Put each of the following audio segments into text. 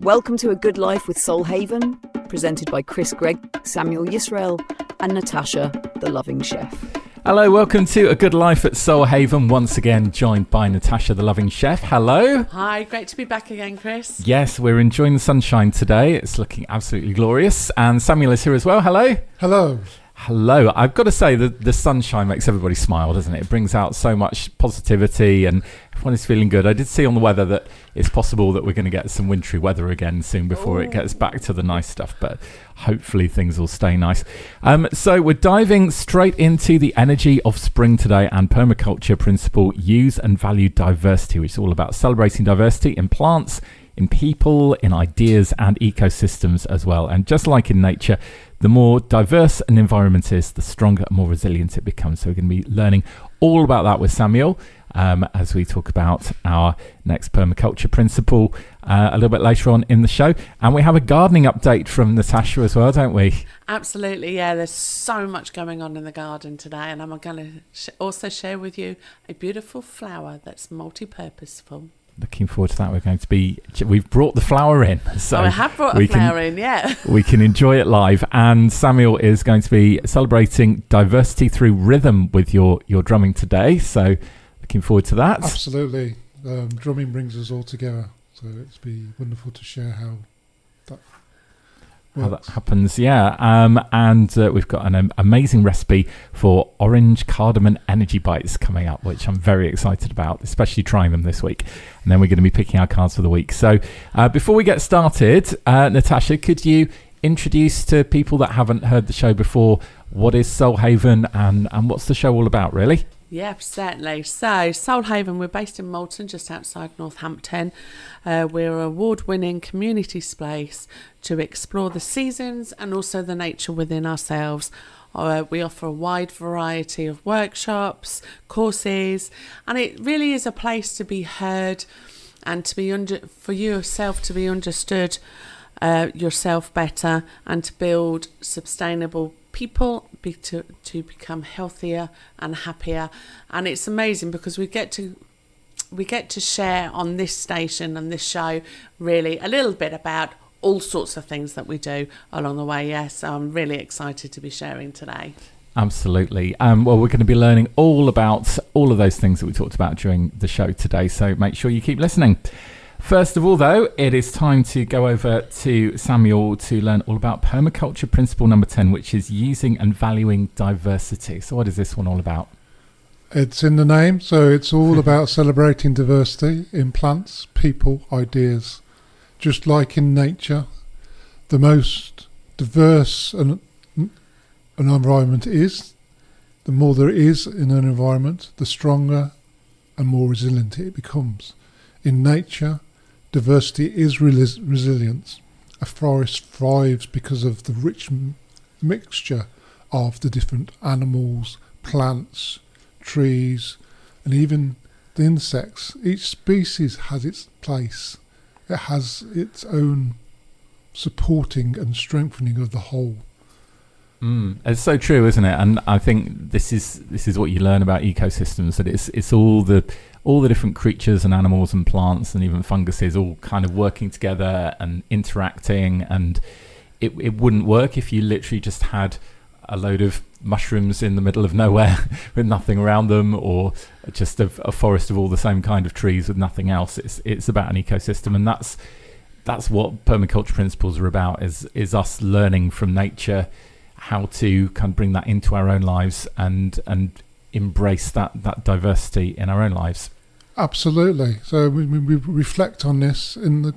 Welcome to A Good Life with Soul Haven, presented by Gregg, Samuel Yisrael, and Natasha, the loving chef. Hello, welcome to A Good Life at Soul Haven, once again joined by Natasha, the loving chef. Hello. Hi, great to be back again, Chris. Yes, we're enjoying the sunshine today. It's looking absolutely glorious. And Samuel is here as well. Hello. Hello. Hello. I've got to say that the sunshine makes everybody smile, doesn't it? It brings out so much positivity and everyone is feeling good. I did see on the weather that it's possible that we're going to get some wintry weather again soon before it gets back to the nice stuff, but hopefully things will stay nice. So we're diving straight into the energy of spring today and permaculture principle, use and value diversity, which is all about celebrating diversity in plants, in people, in ideas and ecosystems as well. And just like in nature, the more diverse an environment is, the stronger and more resilient it becomes. So we're going to be learning all about that with Samuel as we talk about our next permaculture principle a little bit later on in the show. And we have a gardening update from Natasha as well, don't we? Absolutely, yeah. There's so much going on in the garden today, and I'm going to also share with you a beautiful flower that's multi-purposeful. Looking forward to that. We've brought the flower in. So I have brought a flower in, yeah. We can enjoy it live. And Samuel is going to be celebrating diversity through rhythm with your drumming today. So looking forward to that. Absolutely. Drumming brings us all together. So it's be wonderful to share how that happens, yeah. And we've got an amazing recipe for orange cardamom energy bites coming up, which I'm very excited about, especially trying them this week. And then we're going to be picking our cards for the week. So before we get started, Natasha, could you introduce to people that haven't heard the show before, what is Soul Haven and what's the show all about, really? Yeah, certainly. So, Soul Haven, we're based in Malton, just outside Northampton. We're an award-winning community space to explore the seasons and also the nature within ourselves. We offer a wide variety of workshops, courses, and it really is a place to be heard and to be for yourself to be understood yourself better and to build sustainable people to become healthier and happier. And it's amazing because we get to share on this station and this show really a little bit about all sorts of things that we do along the way. Yes, so I'm really excited to be sharing today. Absolutely. Well, we're going to be learning all about all of those things that we talked about during the show today, so make sure you keep listening. First of all, though, it is time to go over to Samuel to learn all about permaculture principle number 10, which is using and valuing diversity. So what is this one all about? It's in the name, so it's all about celebrating diversity in plants, people, ideas. Just like in nature, the most diverse an environment is, the more there is in an environment, the stronger and more resilient it becomes. In nature, diversity is resilience. A forest thrives because of the rich mixture of the different animals, plants, trees, and even the insects. Each species has its place. It has its own supporting and strengthening of the whole. It's so true, isn't it? And I think this is what you learn about ecosystems, that it's all the different creatures and animals and plants and even funguses all kind of working together and interacting, and it wouldn't work if you literally just had a load of mushrooms in the middle of nowhere with nothing around them, or just a forest of all the same kind of trees with nothing else. It's about an ecosystem, and that's what permaculture principles are about, is us learning from nature how to kind of bring that into our own lives and embrace that diversity in our own lives. Absolutely. So we reflect on this in the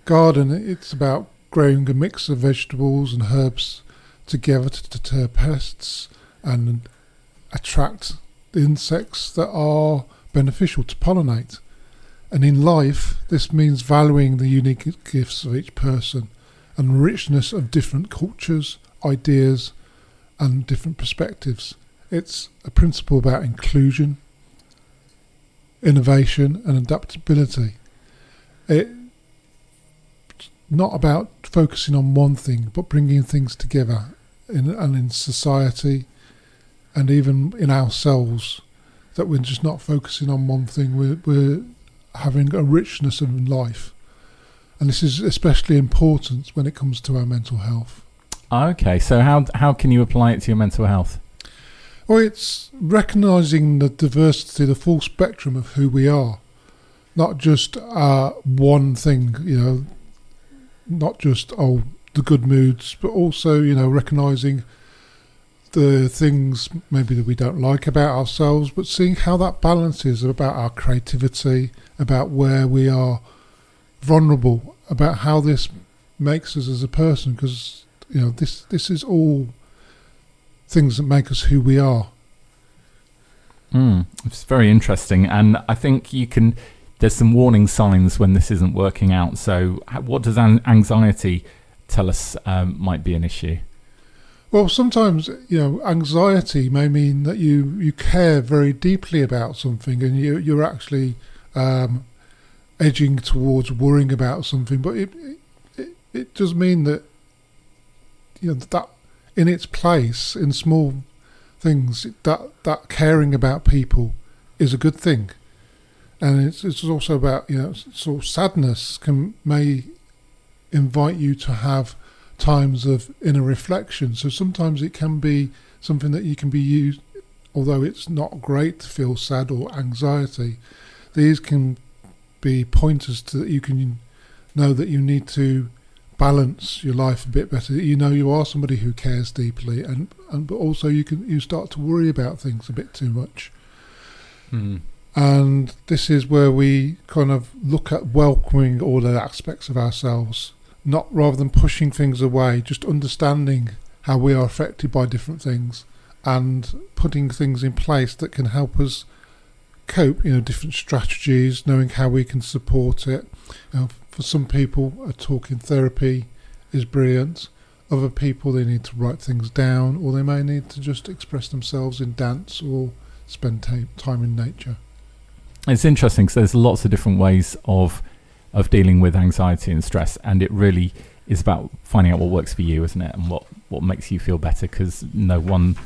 garden. It's about growing a mix of vegetables and herbs together to deter pests and attract the insects that are beneficial to pollinate. And in life, this means valuing the unique gifts of each person and the richness of different cultures, ideas and different perspectives. It's a principle about inclusion, innovation and adaptability. It's not about focusing on one thing, but bringing things together in society and even in ourselves, that we're just not focusing on one thing. We're having a richness of life. And this is especially important when it comes to our mental health. Okay, so how can you apply it to your mental health? Well, it's recognising the diversity, the full spectrum of who we are. Not just one thing, not just, the good moods, but also, recognising the things maybe that we don't like about ourselves, but seeing how that balances about our creativity, about where we are vulnerable, about how this makes us as a person, because this is all things that make us who we are. It's very interesting, and I think there's some warning signs when this isn't working out. So what does anxiety tell us might be an issue? Well, sometimes anxiety may mean that you care very deeply about something, and you're actually edging towards worrying about something, but it does mean that that in its place, in small things, that caring about people is a good thing. And it's also about sort of sadness may invite you to have times of inner reflection. So sometimes it can be something that you can be used, although it's not great to feel sad or anxiety. These can be pointers to that you can know that you need to balance your life a bit better. You are somebody who cares deeply, but also you start to worry about things a bit too much. And this is where we kind of look at welcoming all the aspects of ourselves, not rather than pushing things away, just understanding how we are affected by different things and putting things in place that can help us cope, different strategies, knowing how we can support it. For some people, a talking therapy is brilliant. Other people, they need to write things down, or they may need to just express themselves in dance or spend time in nature. It's interesting because there's lots of different ways of dealing with anxiety and stress, and it really is about finding out what works for you, isn't it, and what makes you feel better, because no one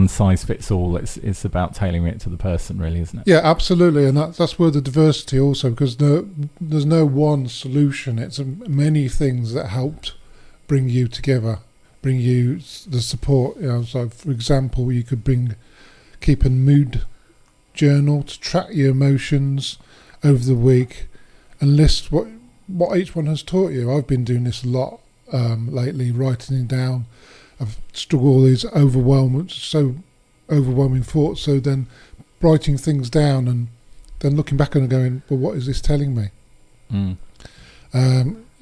size fits all. It's about tailoring it to the person, really, isn't it? Yeah, absolutely, and that's where the diversity also, because there's no one solution. It's many things that helped bring you together, bring you the support. So for example, you could keep a mood journal to track your emotions over the week and list what each one has taught you. I've been doing this a lot lately, writing it down. I've struggled with these overwhelming thoughts, so then writing things down and then looking back and going, well, what is this telling me?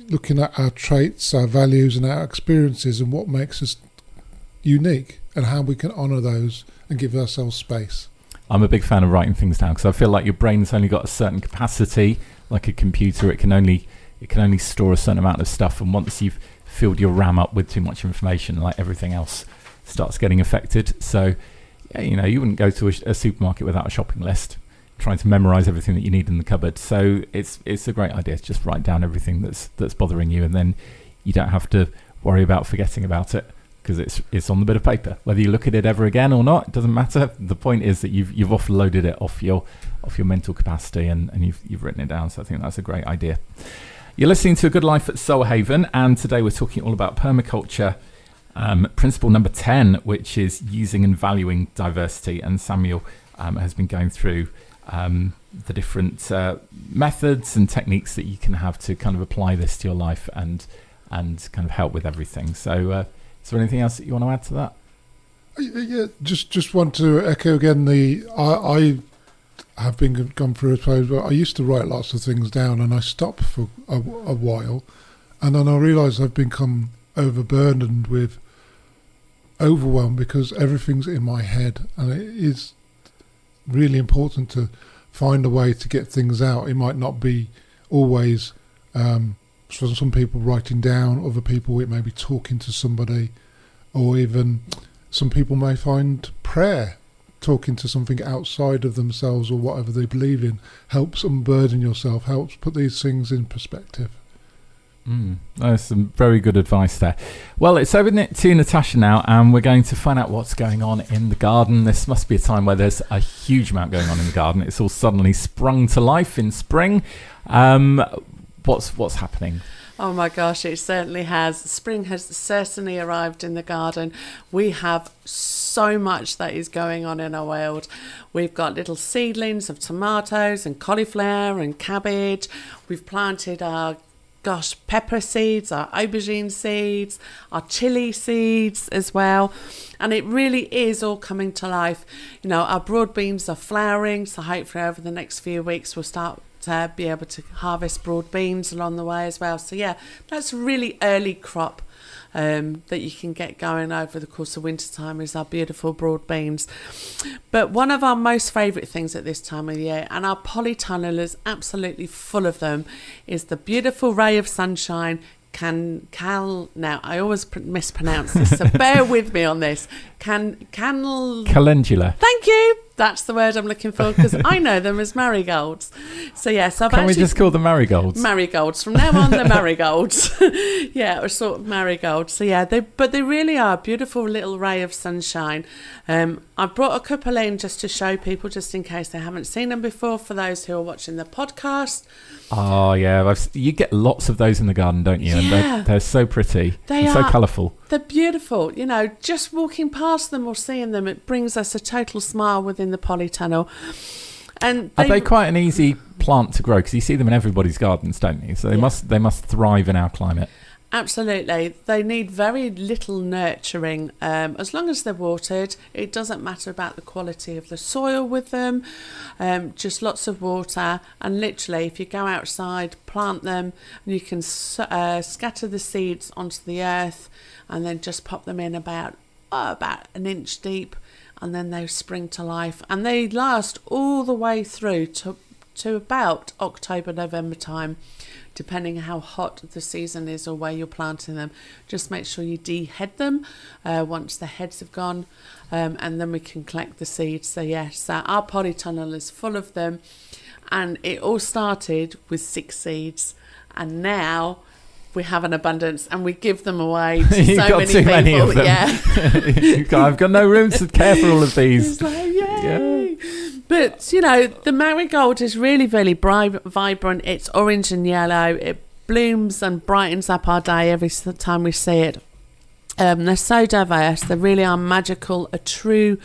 Looking at our traits, our values and our experiences and what makes us unique and how we can honour those and give ourselves space. I'm a big fan of writing things down because I feel like your brain's only got a certain capacity. Like a computer, it can only store a certain amount of stuff, and once you've filled your RAM up with too much information, like everything else starts getting affected. So you wouldn't go to a supermarket without a shopping list, trying to memorize everything that you need in the cupboard. So it's a great idea to just write down everything that's bothering you, and then you don't have to worry about forgetting about it, because it's on the bit of paper. Whether you look at it ever again or not, it doesn't matter. The point is that you've offloaded it off your mental capacity, and you've written it down. So I think that's a great idea. You're listening to A Good Life at Soul Haven, and today we're talking all about permaculture, principle number 10, which is using and valuing diversity. And Samuel has been going through the different methods and techniques that you can have to kind of apply this to your life and kind of help with everything. So is there anything else that you want to add to that? Yeah, just want to echo again I have gone through a phase where I used to write lots of things down, and I stopped for a while, and then I realised I've become overburdened with overwhelm because everything's in my head, and it is really important to find a way to get things out. It might not be always for some people writing down, other people it may be talking to somebody, or even some people may find prayer, talking to something outside of themselves or whatever they believe in, helps unburden yourself, helps put these things in perspective. That's some very good advice there. Well, it's over to Natasha now, and we're going to find out what's going on in the garden. This must be a time where there's a huge amount going on in the garden. It's all suddenly sprung to life in spring. what's happening? Oh my gosh, it certainly has. Spring has certainly arrived in the garden. We have so much that is going on in our world. We've got little seedlings of tomatoes and cauliflower and cabbage. We've planted our pepper seeds, our aubergine seeds, our chili seeds as well. And it really is all coming to life. You know, our broad beans are flowering, so hopefully over the next few weeks we'll start to be able to harvest broad beans along the way as well. So yeah, that's a really early crop that you can get going over the course of winter time, is our beautiful broad beans. But one of our most favourite things at this time of year, and our polytunnel is absolutely full of them, is the beautiful ray of sunshine. Now I always mispronounce this, so bear with me on this. Calendula. Thank you. That's the word I'm looking for, because I know them as marigolds. So yes, Can we just call them marigolds? Marigolds from now on. The marigolds. Yeah, or sort of marigolds. So yeah, they really are a beautiful little ray of sunshine. I've brought a couple in just to show people, just in case they haven't seen them before, for those who are watching the podcast. Oh yeah, you get lots of those in the garden, don't you? Yeah. And they're so pretty. They're so colourful. They're beautiful. You know, just walking past them or seeing them, it brings us a total smile within the polytunnel. And are they quite an easy plant to grow? Because you see them in everybody's gardens, don't you? So they must thrive in our climate. Absolutely. They need very little nurturing. As long as they're watered, it doesn't matter about the quality of the soil with them. Just lots of water. And literally, if you go outside, plant them, and you can scatter the seeds onto the earth and then just pop them in about an inch deep, and then they spring to life. And they last all the way through to about October, November time, depending how hot the season is or where you're planting them. Just make sure you de-head them once the heads have gone, and then we can collect the seeds. So yes, our polytunnel is full of them, and it all started with 6 seeds, and now we have an abundance, and we give them away to You've so got many too people. many of them. Yeah. I've got no room to care for all of these. It's like, yay! Yeah. But, you know, the marigold is really, really vibrant. It's orange and yellow. It blooms and brightens up our day every time we see it. They're so diverse. They really are magical. A true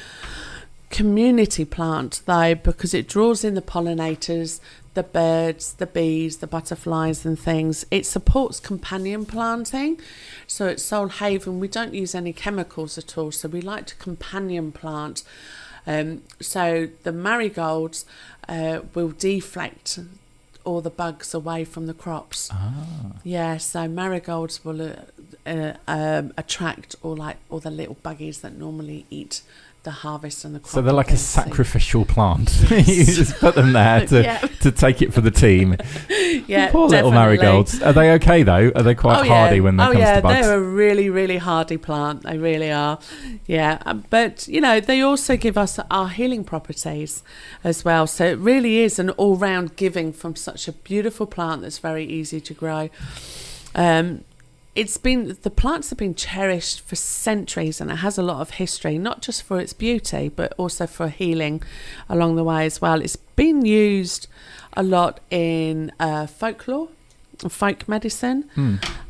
community plant, though, because it draws in the pollinators, the birds, the bees, the butterflies and things. It supports companion planting. So at Soul Haven, we don't use any chemicals at all. So we like to companion plant. So the marigolds will deflect all the bugs away from the crops. Yeah, so marigolds will attract all the little buggies that normally eat the harvest and the crop. So they're like a sacrificial plant. You just put them there to take it for the team. Yeah, poor little marigolds. Are they okay though? Are they quite hardy when they comes to bugs? They're a really, really hardy plant. They really are. Yeah, but you know, they also give us our healing properties as well. So it really is an all-round giving from such a beautiful plant that's very easy to grow. The plants have been cherished for centuries, and it has a lot of history, not just for its beauty, but also for healing along the way as well. It's been used a lot in folklore, folk medicine,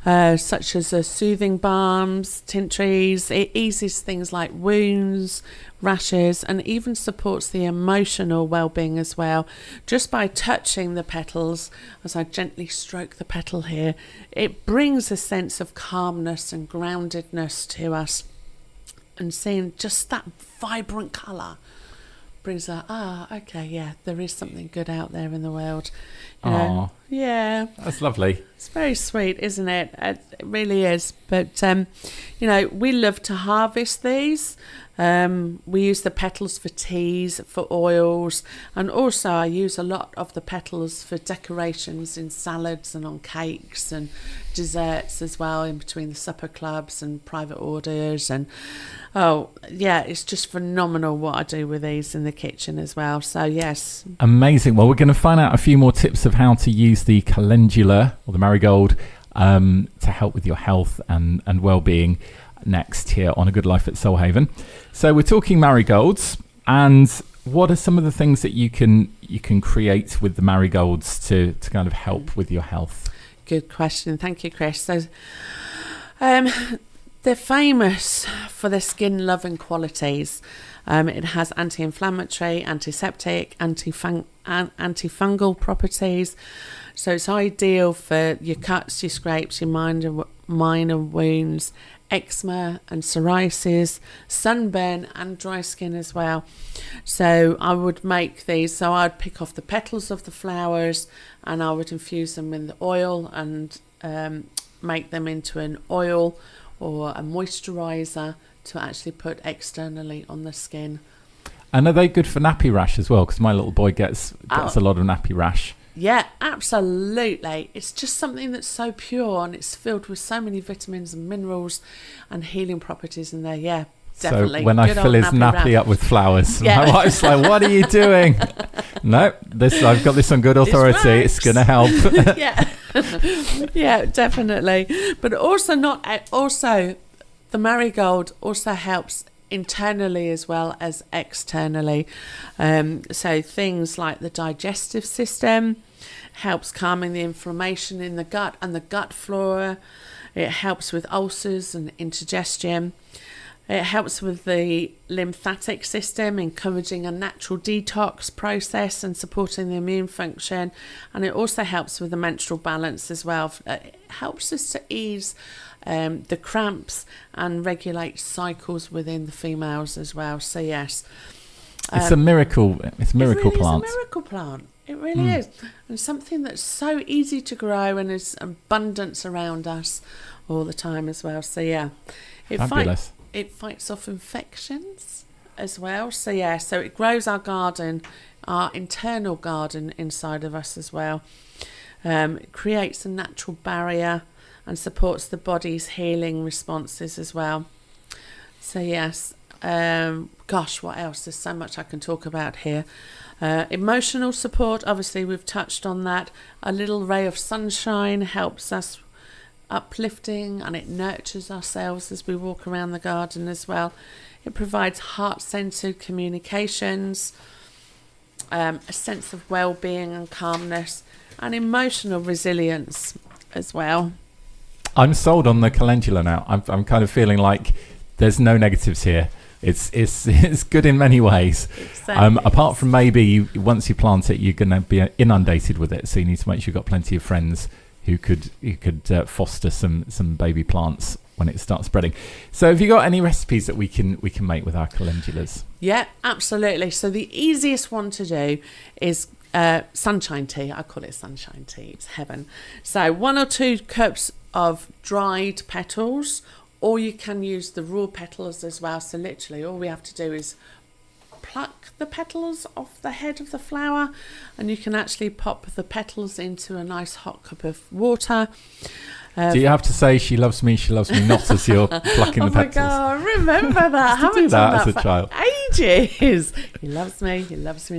such as soothing balms, tinctures. It eases things like wounds, rashes, and even supports the emotional well-being as well. Just by touching the petals, as I gently stroke the petal here, it brings a sense of calmness and groundedness to us. And seeing just that vibrant colour brings okay, yeah, there is something good out there in the world. You know? Yeah. That's lovely. It's very sweet, isn't it? It really is. But, you know, we love to harvest these. We use the petals for teas, for oils, and also I use a lot of the petals for decorations in salads and on cakes and desserts as well, in between the supper clubs and private orders. And it's just phenomenal what I do with these in the kitchen as well. So yes, amazing. Well, we're going to find out a few more tips of how to use the calendula or the marigold to help with your health and well-being next here on A Good Life at Soul Haven. So we're talking marigolds, and what are some of the things that you can create with the marigolds to kind of help with your health? Good question. Thank you, Chris. So, they're famous for their skin-loving qualities. It has anti-inflammatory, antiseptic, antifungal properties. So it's ideal for your cuts, your scrapes, your minor wounds, eczema and psoriasis, sunburn and dry skin as well. So I would make these, so I'd pick off the petals of the flowers and I would infuse them with oil and make them into an oil or a moisturiser to actually put externally on the skin. And are they good for nappy rash as well? Because my little boy gets a lot of nappy rash. Yeah, absolutely. It's just something that's so pure and it's filled with so many vitamins and minerals and healing properties in there. Yeah, definitely. So when I fill his nappy up with flowers, my wife's like, what are you doing? No, I've got this on good authority. It's going to help. Yeah, yeah, definitely. But also the marigold also helps internally as well as externally. So things like the digestive system helps calming the inflammation in the gut and the gut flora. It helps with ulcers and indigestion. It helps with the lymphatic system, encouraging a natural detox process and supporting the immune function. And it also helps with the menstrual balance as well. It helps us to ease the cramps and regulate cycles within the females as well. So yes, it's a miracle. It's a miracle plant. It's a miracle plant. It really is, and something that's so easy to grow and is abundance around us all the time as well. So yeah, fabulous. It fights off infections as well. So yeah, so it grows our garden, our internal garden inside of us as well. It creates a natural barrier and supports the body's healing responses as well. So yes, gosh, what else? There's so much I can talk about here. Emotional support, obviously we've touched on that. A little ray of sunshine helps us uplifting and it nurtures ourselves as we walk around the garden as well. It provides heart-centered communications, a sense of well-being and calmness, and emotional resilience as well. I'm sold on the calendula now. I'm kind of feeling like there's no negatives here. It's good in many ways. Exactly. Apart from maybe once you plant it, you're going to be inundated with it. So you need to make sure you've got plenty of friends who could foster some baby plants when it starts spreading. So have you got any recipes that we can make with our calendulas? Yeah, absolutely. So the easiest one to do is sunshine tea. I call it sunshine tea. It's heaven. So 1 or 2 cups of dried petals, or you can use the raw petals as well. So literally all we have to do is pluck the petals off the head of the flower, and you can actually pop the petals into a nice hot cup of water. Do you have to say she loves me not as you're plucking the petals? Oh my God, remember that. I haven't do that done as that a child. Ages. He loves me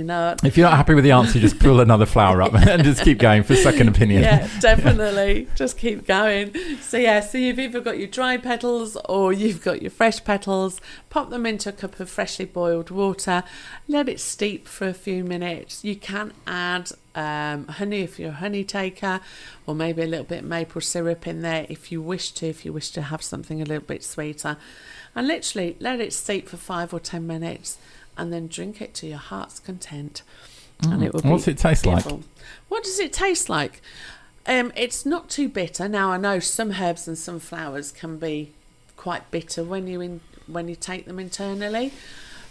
not. If you're not happy with the answer, just pull another flower up and just keep going for second opinion. Yeah, definitely. Just keep going. So yeah, so you've either got your dry petals or you've got your fresh petals. Pop them into a cup of freshly boiled water. Let it steep for a few minutes. You can add honey if you're a honey taker, or maybe a little bit of maple syrup in there if you wish to have something a little bit sweeter, and literally let it steep for 5 or 10 minutes and then drink it to your heart's content. And it will be what's it taste beautiful. like? What does it taste like? It's not too bitter. Now I know some herbs and some flowers can be quite bitter when you take them internally,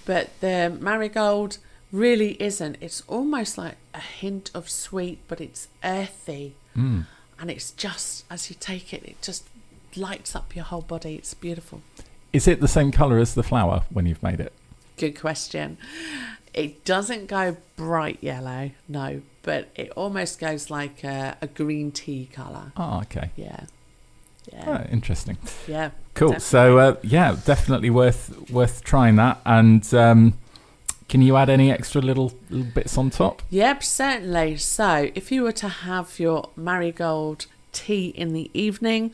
but the marigold really isn't. It's almost like a hint of sweet, but it's earthy. And it's just, as you take it, it just lights up your whole body. It's beautiful. Is it the same colour as the flower when you've made it? Good question. It doesn't go bright yellow, no, but it almost goes like a green tea colour. Oh, okay. Yeah. Oh, interesting. Yeah. Cool. Definitely. So definitely worth trying that. And can you add any extra little bits on top? Yep, certainly. So if you were to have your marigold tea in the evening,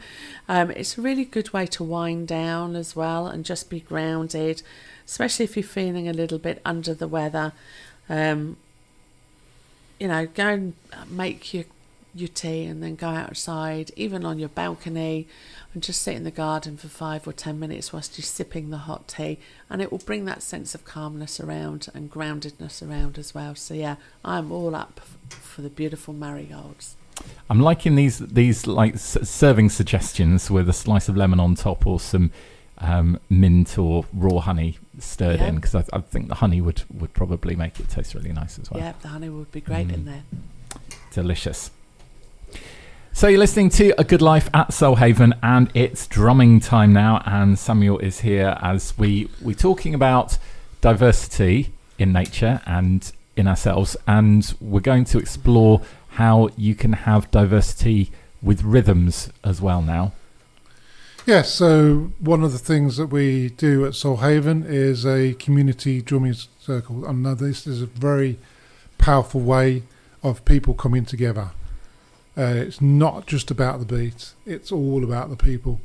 it's a really good way to wind down as well and just be grounded, especially if you're feeling a little bit under the weather. Go and make your tea and then go outside, even on your balcony, and just sit in the garden for 5 or 10 minutes whilst you're sipping the hot tea, and it will bring that sense of calmness around and groundedness around as well. So yeah, I'm all up for the beautiful marigolds. I'm liking these like serving suggestions with a slice of lemon on top or some mint or raw honey stirred in, because I think the honey would probably make it taste really nice as well. Yeah, the honey would be great in there. Delicious. So you're listening to A Good Life at Soul Haven, and it's drumming time now, and Samuel is here as we're talking about diversity in nature and in ourselves, and we're going to explore how you can have diversity with rhythms as well now. Yes, so one of the things that we do at Soul Haven is a community drumming circle. And now this is a very powerful way of people coming together. It's not just about the beat, it's all about the people.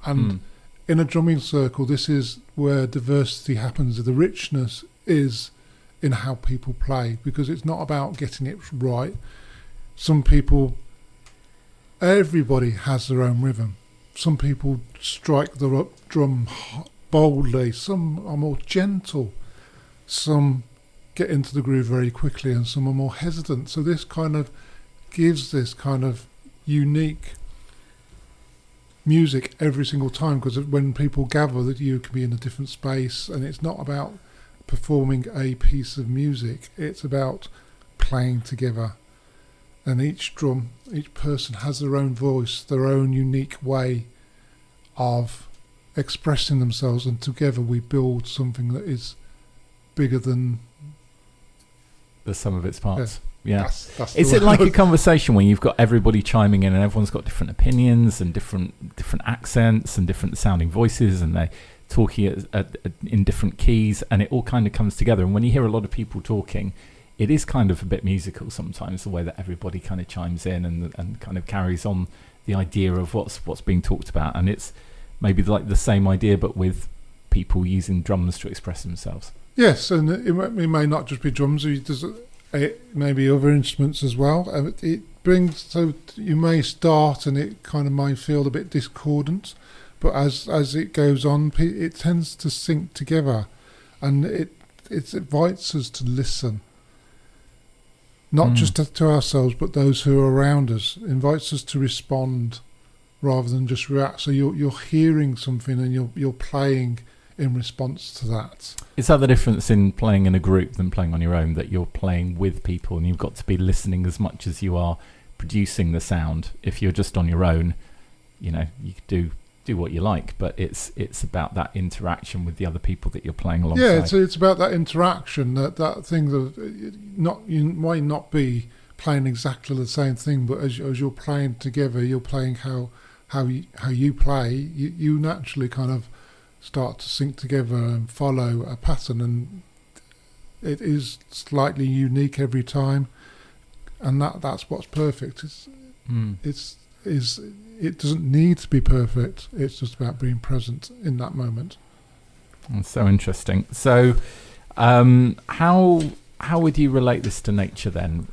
And in a drumming circle, this is where diversity happens. The richness is in how people play, because it's not about getting it right. Some people, everybody has their own rhythm. Some people strike the drum boldly, some are more gentle, some get into the groove very quickly, and some are more hesitant. So this kind of gives this kind of unique music every single time, because when people gather, that you can be in a different space, and it's not about performing a piece of music, it's about playing together. And each person has their own voice, their own unique way of expressing themselves, and together we build something that is bigger than the sum of its parts. Yeah. That's Is it like a conversation where you've got everybody chiming in and everyone's got different opinions and different accents and different sounding voices, and they're talking in different keys, and it all kind of comes together? And when you hear a lot of people talking, it is kind of a bit musical sometimes, the way that everybody kind of chimes in and kind of carries on the idea of what's being talked about. And it's maybe like the same idea, but with people using drums to express themselves. Yes, and it may not just be drums. There's maybe other instruments as well. It brings, so you may start and it kind of might feel a bit discordant, but as it goes on, it tends to sync together, and it invites us to listen. Not just to ourselves, but those who are around us. Invites us to respond rather than just react. So you're hearing something and you're playing in response to that. Is that the difference in playing in a group than playing on your own? That you're playing with people and you've got to be listening as much as you are producing the sound. If you're just on your own, you could do what you like, but it's about that interaction with the other people that you're playing alongside. Yeah, it's about that interaction, that thing that you might not be playing exactly the same thing, but as you're playing together, you're playing how you play. You naturally kind of start to sync together and follow a pattern, and it is slightly unique every time, and that's what's perfect. It doesn't need to be perfect. It's just about being present in that moment. That's so interesting. So, how would you relate this to nature then,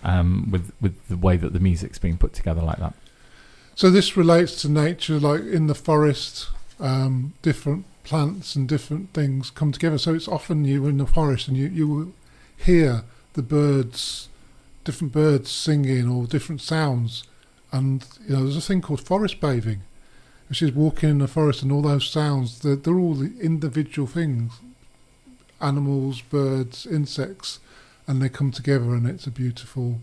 with the way that the music's being put together like that? So this relates to nature, like in the forest, different plants and different things come together. So it's often you're in the forest and you will hear the birds, different birds singing or different sounds. And there's a thing called forest bathing, which is walking in the forest, and all those sounds, they're all the individual things, animals, birds, insects, and they come together, and it's a beautiful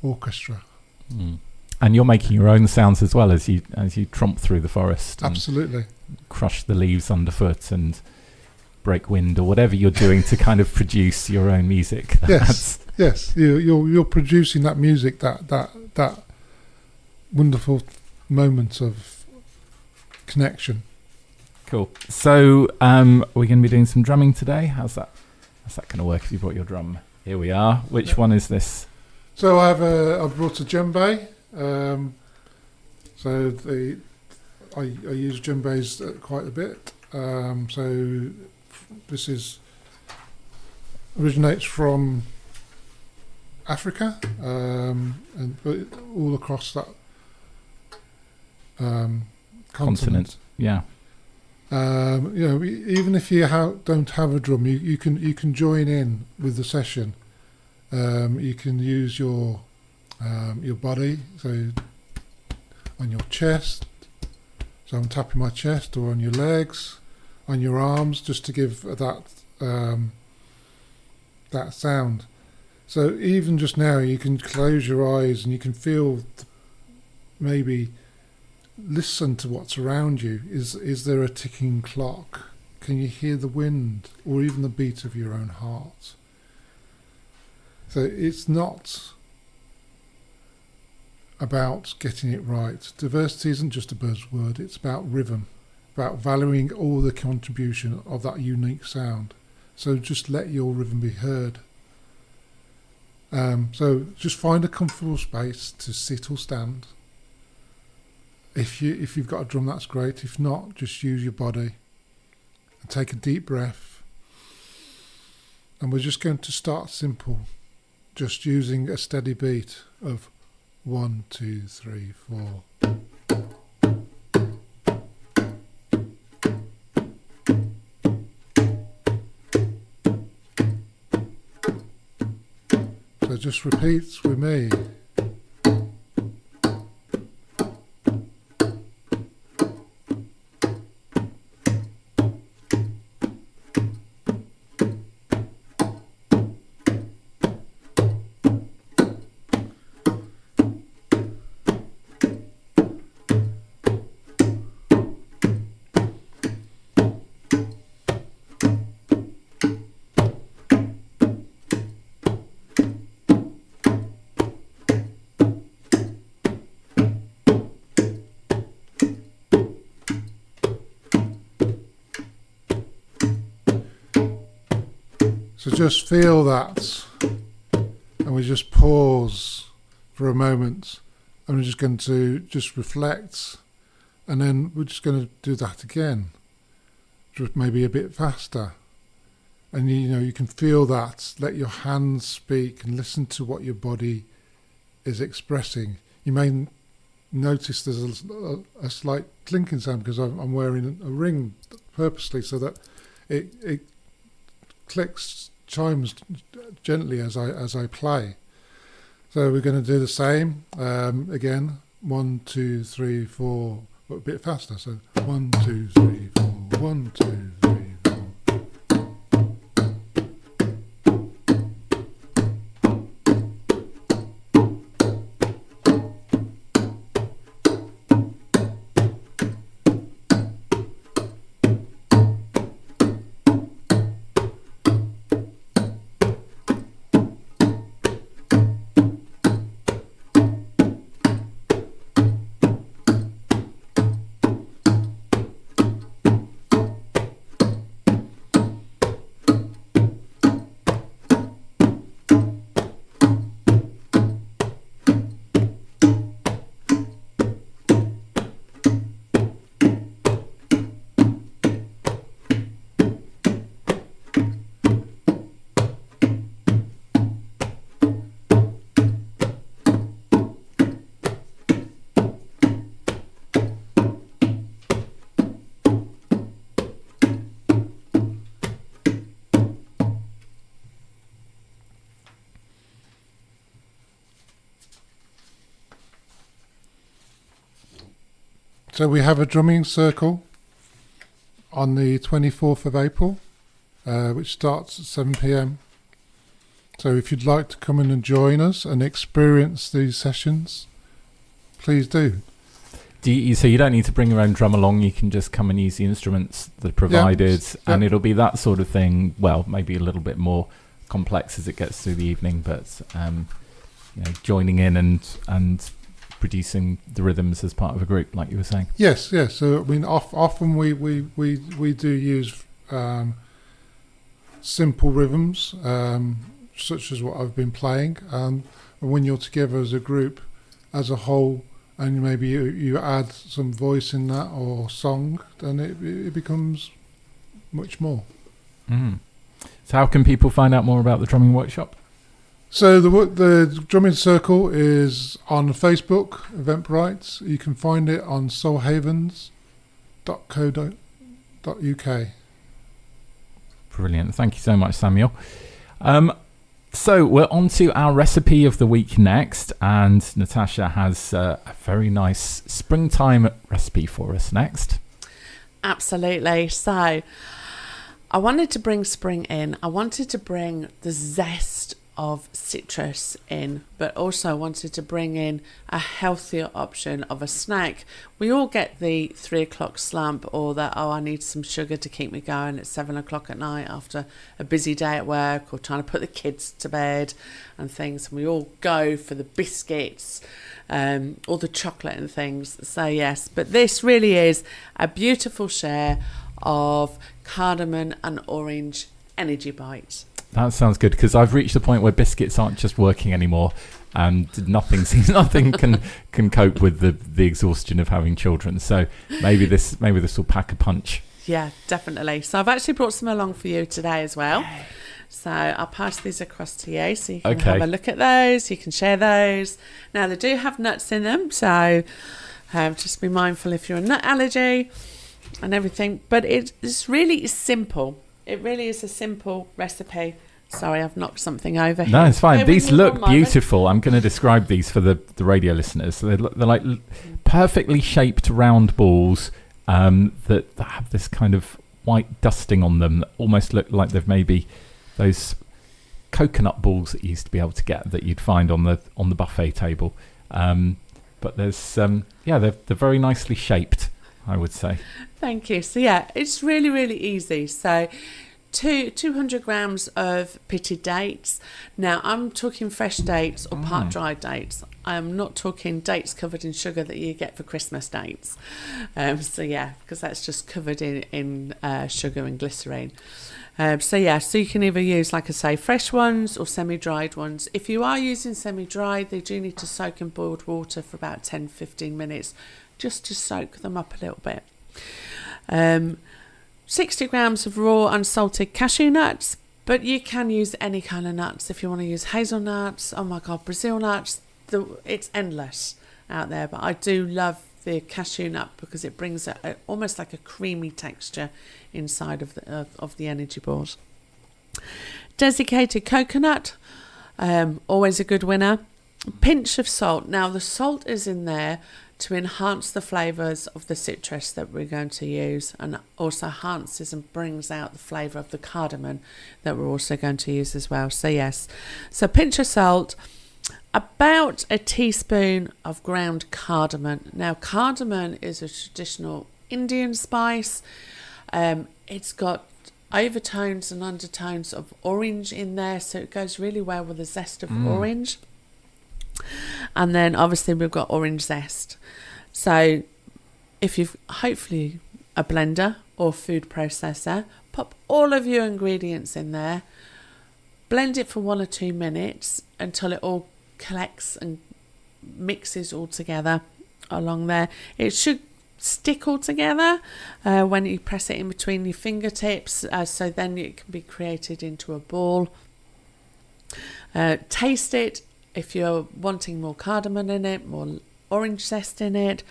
orchestra. And you're making your own sounds as well as you tromp through the forest. Absolutely. Crush the leaves underfoot and break wind or whatever you're doing to kind of produce your own music. Yes, you're producing that music, that wonderful moment of connection. Cool. So we're going to be doing some drumming today. How's that going to work if you brought your drum? Here we are. Which one is this? So I brought a djembe. I use djembes quite a bit. So this originates from Africa, but all across that continent. Yeah. Even if you don't have a drum, you can join in with the session. You can use your body, so on your chest. So I'm tapping my chest, or on your legs, on your arms, just to give that sound. So even just now, you can close your eyes and you can feel, maybe listen to what's around you. Is there a ticking clock? Can you hear the wind, or even the beat of your own heart? So it's not about getting it right. Diversity isn't just a buzzword, it's about rhythm, about valuing all the contribution of that unique sound. So just let your rhythm be heard. So just find a comfortable space to sit or stand. If you've got a drum, that's great. If not, just use your body and take a deep breath. And we're just going to start simple, just using a steady beat of 1, 2, 3, 4. So just repeat with me. So just feel that, and we just pause for a moment, and we're just going to just reflect, and then we're just going to do that again, just maybe a bit faster. And you can feel that. Let your hands speak and listen to what your body is expressing. You may notice there's a slight clinking sound because I'm wearing a ring purposely so that it chimes gently as I play. So we're going to do the same again. 1, 2, 3, 4, but a bit faster. So 1, 2, 3, 4. 1, 2, 3, 4. So we have a drumming circle on the 24th of April, which starts at 7 p.m. So if you'd like to come in and join us and experience these sessions, please do. So you don't need to bring your own drum along, you can just come and use the instruments that are provided, and it'll be that sort of thing, well, maybe a little bit more complex as it gets through the evening, but joining in and producing the rhythms as part of a group, like you were saying. Yes. So I mean, often we do use simple rhythms, such as what I've been playing. And when you're together as a group, as a whole, and maybe you add some voice in that or song, then it becomes much more. So how can people find out more about the drumming workshop? So the Drumming Circle is on Facebook, Eventbrite. You can find it on soulhavens.co.uk. Brilliant. Thank you so much, Samuel. So we're on to our recipe of the week next, and Natasha has a very nice springtime recipe for us next. Absolutely. So I wanted to bring spring in. I wanted to bring the zest of citrus in, but also wanted to bring in a healthier option of a snack. We all get the 3 o'clock slump, or that, oh, I need some sugar to keep me going at 7 o'clock at night after a busy day at work, or trying to put the kids to bed and things. And we all go for the biscuits, or the chocolate and things. So yes, but this really is a beautiful share of cardamom and orange energy bites. That sounds good, because I've reached the point where biscuits aren't just working anymore, and nothing can cope with the exhaustion of having children. So maybe this will pack a punch. Yeah, definitely. So I've actually brought some along for you today as well. So I'll pass these across to you so you can have a look at those. You can share those. Now they do have nuts in them, so just be mindful if you're a nut allergy and everything. But it's really simple. It really is a simple recipe. Sorry, I've knocked something over here. No, it's fine. These look one beautiful. I'm going to describe these for the radio listeners. They're like perfectly shaped round balls that have this kind of white dusting on them that almost look like they've maybe those coconut balls that you used to be able to get that you'd find on the buffet table. But there's they're very nicely shaped, I would say. Thank you. So yeah, it's really, really easy. So 200 grams of pitted dates. Now I'm talking fresh dates or part dried dates. I'm not talking dates covered in sugar that you get for Christmas dates. So yeah, because that's just covered in sugar and glycerine. So you can either use, like I say, fresh ones or semi-dried ones. If you are using semi-dried, they do need to soak in boiled water for about 10-15 minutes just to soak them up a little bit. 60 grams of raw unsalted cashew nuts, but you can use any kind of nuts. If you want to use hazelnuts, oh my god, Brazil nuts, it's endless out there, but I do love the cashew nut because it brings almost like a creamy texture inside of the energy balls. Desiccated coconut, always a good winner. Pinch of salt. Now the salt is in there to enhance the flavours of the citrus that we're going to use, and also enhances and brings out the flavour of the cardamom that we're also going to use as well. So yes, so pinch of salt, about a teaspoon of ground cardamom. Now cardamom is a traditional Indian spice. It's got overtones and undertones of orange in there, so it goes really well with the zest of orange. And then obviously we've got orange zest. So if you've hopefully a blender or food processor, pop all of your ingredients in there, blend it for 1 or 2 minutes until it all collects and mixes all together along there. It should stick all together when you press it in between your fingertips, so then it can be created into a ball. Taste it. If you're wanting more cardamom in it, more orange zest in it,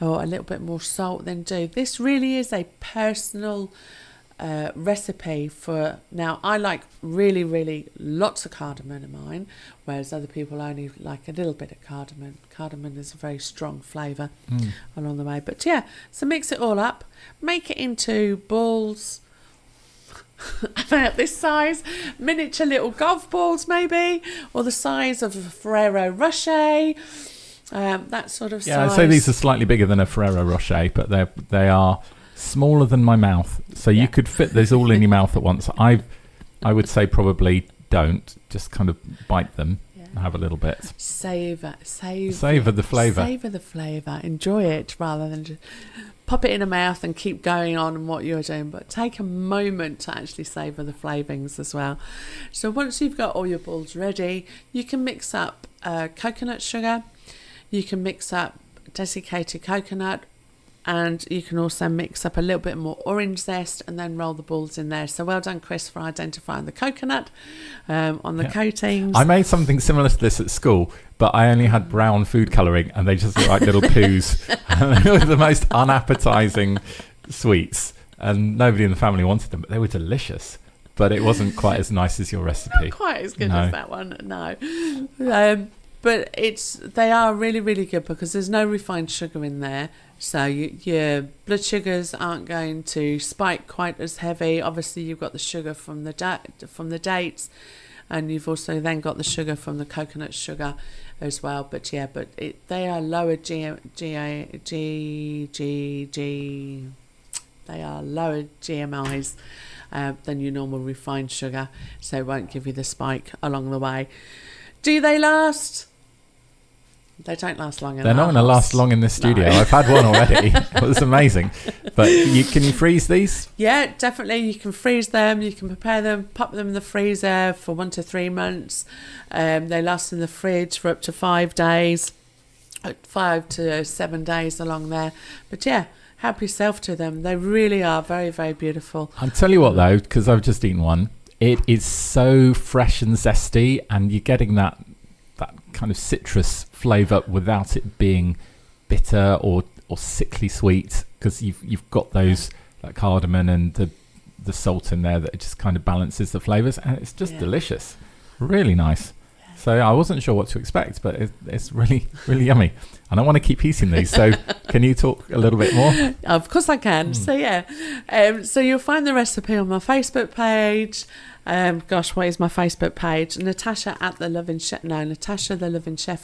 or a little bit more salt, then do. This really is a personal recipe for, now I like really, really lots of cardamom in mine, whereas other people only like a little bit of cardamom. Cardamom is a very strong flavour along the way. But yeah, so mix it all up, make it into balls about this size, miniature little golf balls maybe, or the size of a Ferrero Rocher, that sort of size. Yeah, I'd say these are slightly bigger than a Ferrero Rocher, but they are smaller than my mouth, so you could fit this all in your mouth at once. I would say probably don't, just kind of bite them and have a little bit. Savor the flavour. Enjoy it rather than just pop it in a mouth and keep going on what you're doing, but take a moment to actually savour the flavourings as well. So once you've got all your balls ready, you can mix up coconut sugar, you can mix up desiccated coconut, And you can also mix up a little bit more orange zest and then roll the balls in there. So well done, Chris, for identifying the coconut on the coatings. I made something similar to this at school, but I only had brown food colouring and they just looked like little poos. And they were the most unappetizing sweets. And nobody in the family wanted them, but they were delicious. But it wasn't quite as nice as your recipe. Not quite as good as that one, no. But they are really, really good because there's no refined sugar in there. So your blood sugars aren't going to spike quite as heavy. Obviously, you've got the sugar from the dates, and you've also then got the sugar from the coconut sugar as well. But they are lower GMIs than your normal refined sugar, so it won't give you the spike along the way. Do they last? They don't last long. They're not going to last long in this studio. No. I've had one already. It was amazing. But can you freeze these? Yeah, definitely. You can freeze them. You can prepare them, pop them in the freezer for 1 to 3 months. They last in the fridge for up to 5 days, 5 to 7 days along there. But yeah, help yourself to them. They really are very, very beautiful. I'll tell you what though, because I've just eaten one. It is so fresh and zesty, and you're getting that kind of citrus flavour without it being bitter or sickly sweet, because you've got those like cardamom and the salt in there that just kind of balances the flavours, and it's just delicious, really nice. So I wasn't sure what to expect, but it's really, really yummy. And I want to keep eating these. So can you talk a little bit more? Of course I can. So so you'll find the recipe on my Facebook page. What is my Facebook page? Natasha the Loving Chef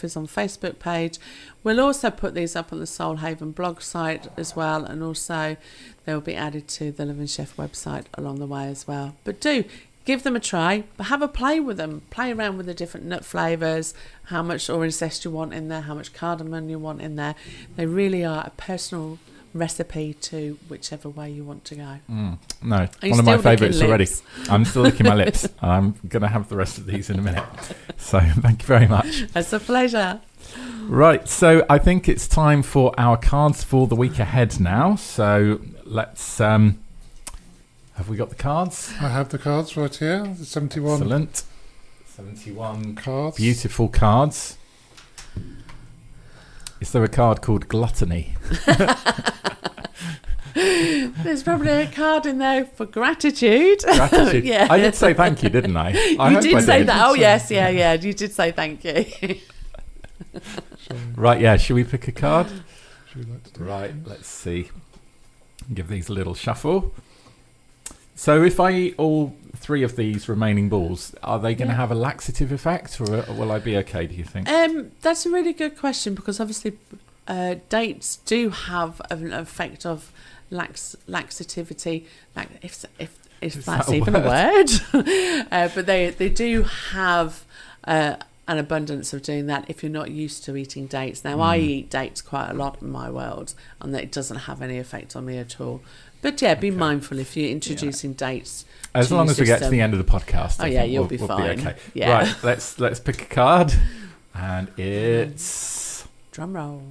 is on Facebook page. We'll also put these up on the Soul Haven blog site as well, and also they will be added to the Loving Chef website along the way as well. But do give them a try, but have a play with them. Play around with the different nut flavours, how much orange zest you want in there, how much cardamom you want in there. They really are a personal recipe to whichever way you want to go. No, one of my favourites already. I'm still licking my lips. I'm going to have the rest of these in a minute. So thank you very much. It's a pleasure. Right, so I think it's time for our cards for the week ahead now. So let's... have we got the cards? I have the cards right here. The 71. Excellent. 71 cards. Beautiful cards. Is there a card called Gluttony? There's probably a card in there for gratitude. Gratitude. Yeah. I did say thank you, didn't I? You did say that. Oh, yes. Yeah. You did say thank you. Right, yeah. Should we pick a card? Right, let's see. Give these a little shuffle. So if I eat all 3 of these remaining balls, are they going to have a laxative effect, or will I be okay, do you think? That's a really good question, because obviously dates do have an effect of laxativity, if that's even a word. But they do have an abundance of doing that if you're not used to eating dates. Now, I eat dates quite a lot in my world, and it doesn't have any effect on me at all. But be mindful if you're introducing dates. As long as we get to the end of the podcast. You'll be fine. Be okay. Yeah. Right, let's pick a card, and it's drum roll.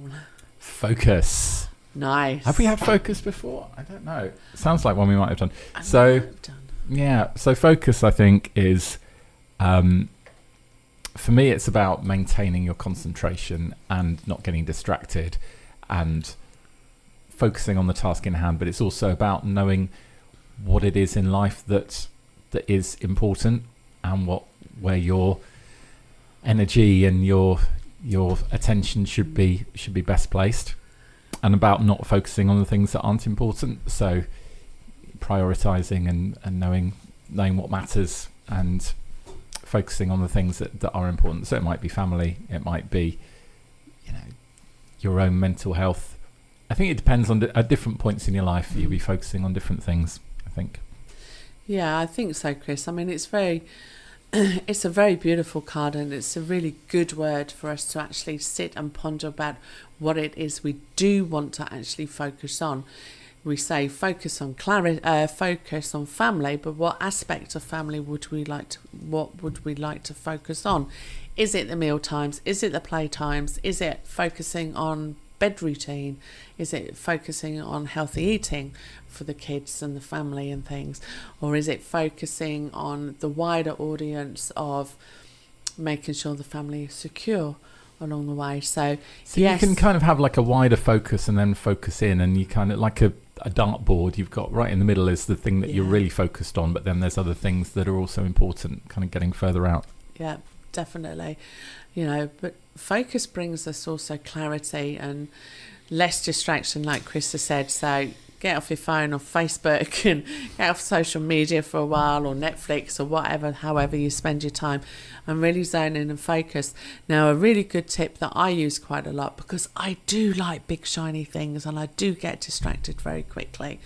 Focus. Nice. Have we had focus before? I don't know. Sounds like one we might have done. So focus, I think, is for me, it's about maintaining your concentration and not getting distracted, and focusing on the task in hand. But it's also about knowing what it is in life that is important, and where your energy and your attention should be best placed, and about not focusing on the things that aren't important. So prioritizing and knowing what matters, and focusing on the things that are important. So it might be family, it might be your own mental health. I think it depends on at different points in your life. You'll be focusing on different things, I think. Yeah, I think so, Chris. I mean, it's a very beautiful card, and it's a really good word for us to actually sit and ponder about what it is we do want to actually focus on. We say focus on focus on family, but what aspect of family would we like to focus on? Is it the meal times? Is it the play times? Is it focusing on bed routine? Is it focusing on healthy eating for the kids and the family and things? Or is it focusing on the wider audience of making sure the family is secure along the way? So yes, you can kind of have like a wider focus and then focus in, and you kind of like a dartboard. You've got right in the middle is the thing that you're really focused on, but then there's other things that are also important, kind of getting further out. Yeah, definitely. You know, but focus brings us also clarity and less distraction, like Chris has said. So get off your phone or Facebook and get off social media for a while, or Netflix or whatever, however you spend your time, and really zone in and focus. Now, a really good tip that I use quite a lot, because I do like big shiny things and I do get distracted very quickly,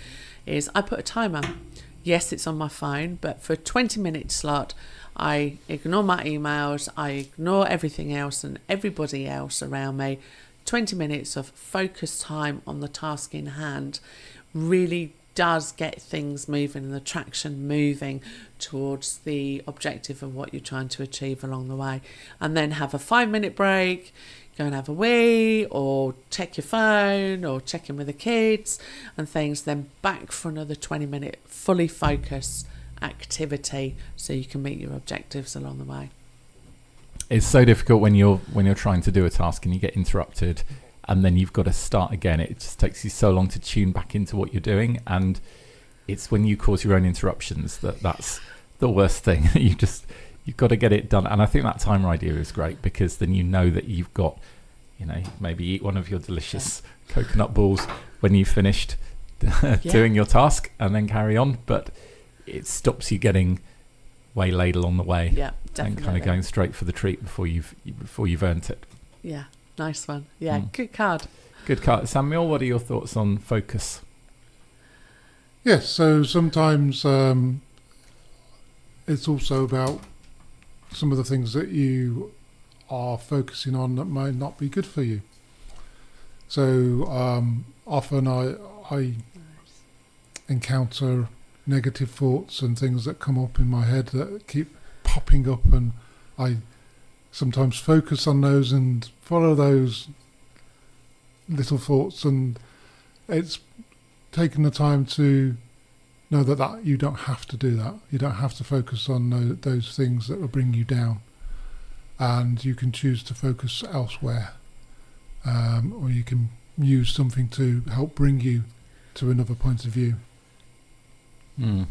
is I put a timer. Yes, it's on my phone, but for a 20-minute slot, I ignore my emails, I ignore everything else and everybody else around me. 20 minutes of focused time on the task in hand really does get things moving and the traction moving towards the objective of what you're trying to achieve along the way. And then have a 5-minute break, go and have a wee, or check your phone, or check in with the kids and things, then back for another 20-minute fully focused activity so you can meet your objectives along the way. It's so difficult when you're trying to do a task and you get interrupted, and then you've got to start again. It just takes you so long to tune back into what you're doing, and it's when you cause your own interruptions that's the worst thing. You've got to get it done. And I think that timer idea is great, because then you know that you've got, maybe eat one of your delicious coconut balls when you've finished doing your task, and then carry on. But it stops you getting waylaid along the way. Yeah, definitely. And kind of going straight for the treat before you've earned it. Yeah, nice one. Yeah, Good card. Good card. Samuel, what are your thoughts on focus? Yes, so sometimes it's also about some of the things that you are focusing on that might not be good for you. So often I encounter negative thoughts and things that come up in my head that keep popping up, and I sometimes focus on those and follow those little thoughts, and it's taking the time to know that you don't have to do that. You don't have to focus on those things that will bring you down, and you can choose to focus elsewhere, or you can use something to help bring you to another point of view. Oh,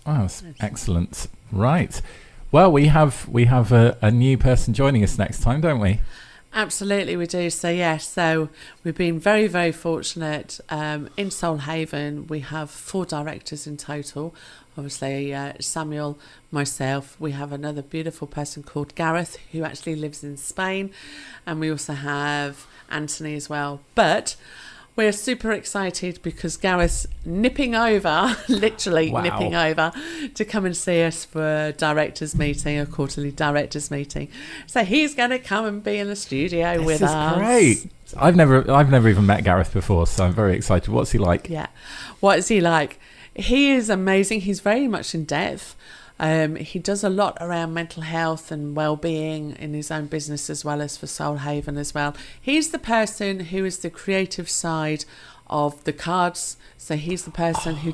that's excellent. Right. Well, we have a new person joining us next time, don't we? Absolutely, we do. So yes, so we've been very, very fortunate. In Soul Haven, we have 4 directors in total. Obviously, Samuel, myself. We have another beautiful person called Gareth, who actually lives in Spain, and we also have Anthony as well. But we're super excited because Gareth's nipping over, literally nipping over, to come and see us for a directors meeting, a quarterly directors meeting. So he's going to come and be in the studio with us. This is great. I've never even met Gareth before, so I'm very excited. What's he like? Yeah. What is he like? He is amazing. He's very much in depth. He does a lot around mental health and well-being in his own business, as well as for Soul Haven as well. He's the person who is the creative side of the cards. So he's the person who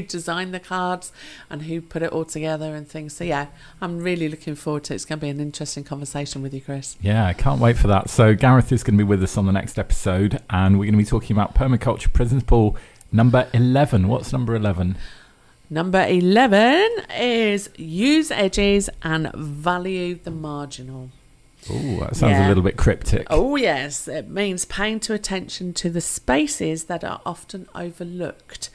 designed the cards and who put it all together and things. So yeah, I'm really looking forward to it. It's going to be an interesting conversation with you, Chris. Yeah, I can't wait for that. So Gareth is going to be with us on the next episode, and we're going to be talking about permaculture principle number 11. What's number 11? Number 11 is use edges and value the marginal. Oh, that sounds a little bit cryptic. Oh, yes. It means paying attention to the spaces that are often overlooked,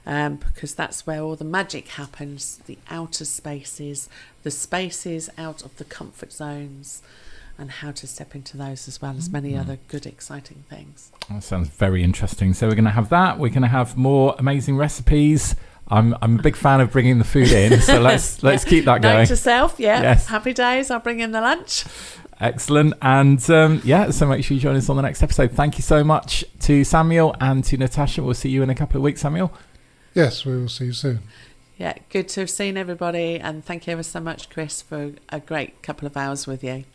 because that's where all the magic happens, the outer spaces, the spaces out of the comfort zones, and how to step into those, as well as many other good, exciting things. That sounds very interesting. So we're going to have that. We're going to have more amazing recipes. I'm a big fan of bringing the food in, so let's keep that going. Note to self, Yes. Happy days. I'll bring in the lunch. Excellent. And so make sure you join us on the next episode. Thank you so much to Samuel and to Natasha. We'll see you in a couple of weeks, Samuel. Yes, we will see you soon. Yeah, good to have seen everybody, and thank you ever so much, Chris, for a great couple of hours with you.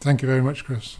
Thank you very much, Chris.